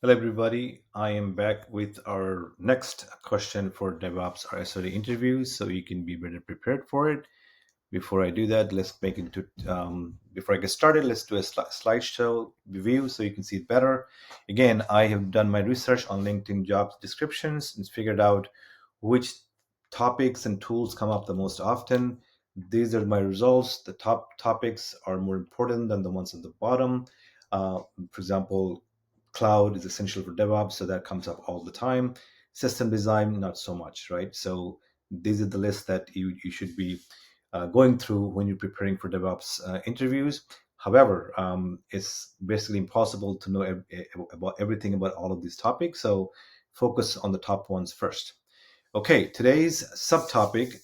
Hello, everybody. I am back with our next question for DevOps or SRE interviews, so you can be better prepared for it. Before I do that, let's make it to before I get started, let's do a slideshow review so you can see it better. Again, I have done my research on LinkedIn job descriptions and figured out which topics and tools come up the most often. These are my results. The top topics are more important than the ones at the bottom. For example, cloud is essential for DevOps, so that comes up all the time. System design, not so much, right? So these are the lists that you should be going through when you're preparing for DevOps interviews. However, it's basically impossible to know about everything about all of these topics. So focus on the top ones first. Okay, today's subtopic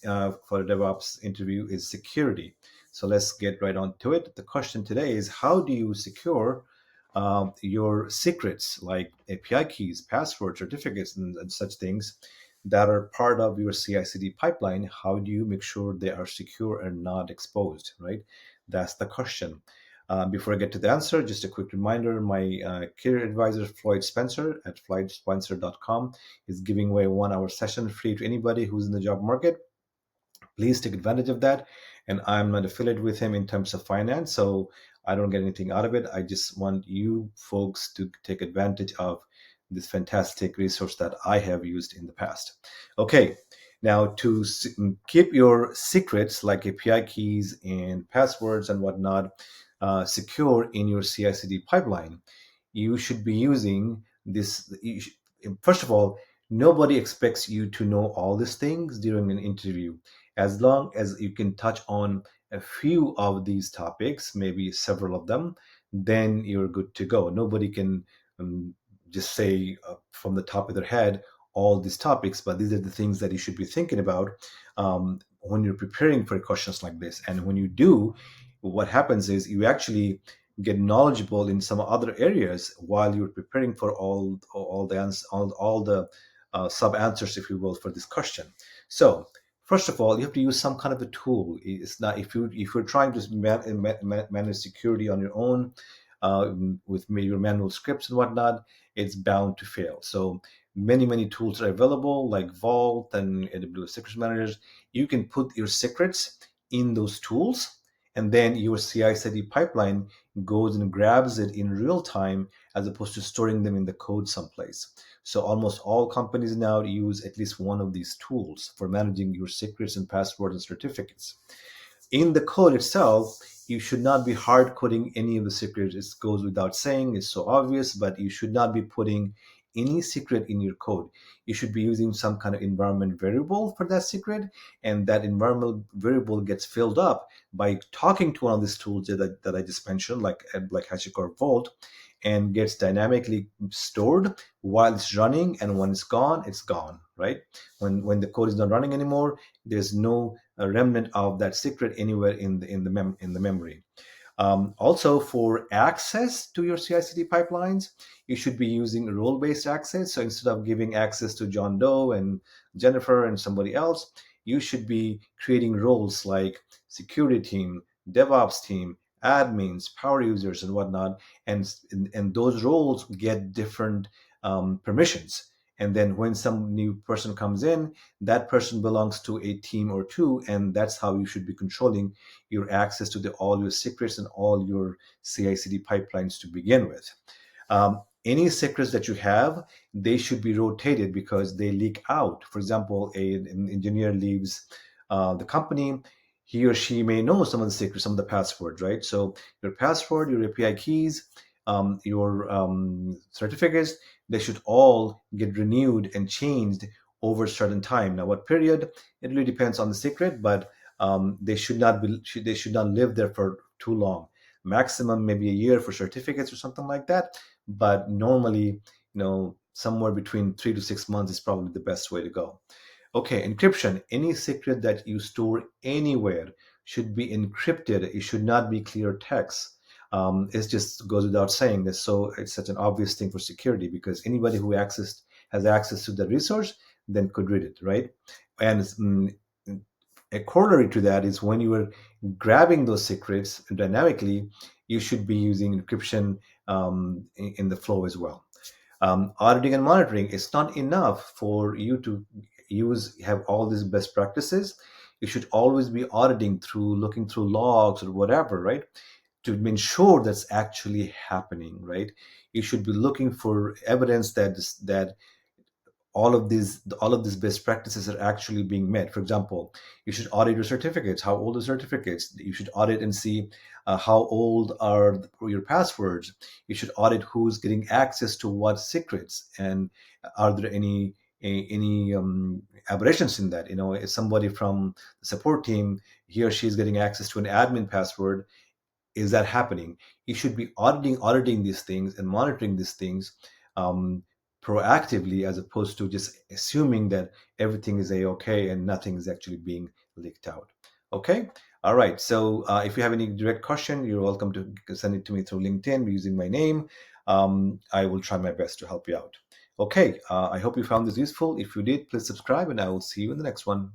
for a DevOps interview is security. So let's get right on to it. The question today is, how do you secure your secrets like API keys, passwords, certificates, and such things that are part of your CI/CD pipeline? How do you make sure they are secure and not exposed, right? That's the question. Before I get to the answer, just a quick reminder, my career advisor, Floyd Spencer at floydspencer.com is giving away a 1 hour session free to anybody who's in the job market. Please take advantage of that. And I'm not affiliated with him in terms of finance, so I don't get anything out of it. I just want you folks to take advantage of this fantastic resource that I have used in the past. Okay, now to keep your secrets like API keys and passwords and whatnot secure in your CI/CD pipeline, you should be using this. First of all, nobody expects you to know all these things during an interview. As long as you can touch on a few of these topics, maybe several of them, then you're good to go. Nobody can just say from the top of their head all these topics, but these are the things that you should be thinking about when you're preparing for questions like this. And when you do, what happens is you actually get knowledgeable in some other areas while you're preparing for all the sub answers, if you will, for this question. So first of all, you have to use some kind of a tool. It's not if you're trying to manage security on your own with your manual scripts and whatnot, it's bound to fail. So many tools are available like Vault and AWS Secrets Managers. You can put your secrets in those tools, and then your CI/CD pipeline goes and grabs it in real time as opposed to storing them in the code someplace. So almost all companies now use at least one of these tools for managing your secrets and passwords and certificates. In the code itself, you should not be hard coding any of the secrets. It goes without saying, it's so obvious, but you should not be putting any secret in your code. You should be using some kind of environment variable for that secret, and that environment variable gets filled up by talking to one of these tools that I just mentioned, like HashiCorp Vault, and gets dynamically stored while it's running, and when it's gone, right? When the code is not running anymore, there's no remnant of that secret anywhere in the memory. Also, for access to your CI/CD pipelines, you should be using role-based access. So instead of giving access to John Doe and Jennifer and somebody else, you should be creating roles like security team, DevOps team, admins, power users, and whatnot. And those roles get different permissions. And then when some new person comes in, that person belongs to a team or two, and that's how you should be controlling your access to all your secrets and all your CI/CD pipelines to begin with. Any secrets that you have, they should be rotated because they leak out. For example, an engineer leaves the company, he or she may know some of the secrets, some of the passwords, right? So your password, your API keys, your certificates, they should all get renewed and changed over a certain time. Now, what period? It really depends on the secret, but they should not live there for too long. Maximum maybe a year for certificates or something like that. But normally, somewhere between 3 to 6 months is probably the best way to go. Okay, encryption. Any secret that you store anywhere should be encrypted. It should not be clear text. It just goes without saying that. So it's such an obvious thing for security because anybody who has access to the resource then could read it, right? And a corollary to that is when you are grabbing those secrets dynamically, you should be using encryption in the flow as well. Auditing and monitoring, it's not enough for you to have all these best practices. You should always be auditing through looking through logs or whatever, right? To ensure that's actually happening, right? You should be looking for evidence that all of these best practices are actually being met. For example, you should audit your certificates. How old are certificates? You should audit and see how old are your passwords. You should audit who's getting access to what secrets, and are there any aberrations in that. If somebody from the support team, he or she is getting access to an admin password, is that happening? You should be auditing these things and monitoring these things um, proactively, as opposed to just assuming that everything is a-okay and nothing is actually being leaked out. Okay. All right. So if you have any direct question, you're welcome to send it to me through LinkedIn using my name. I will try my best to help you out. Okay. I hope you found this useful. If you did, please subscribe, and I will see you in the next one.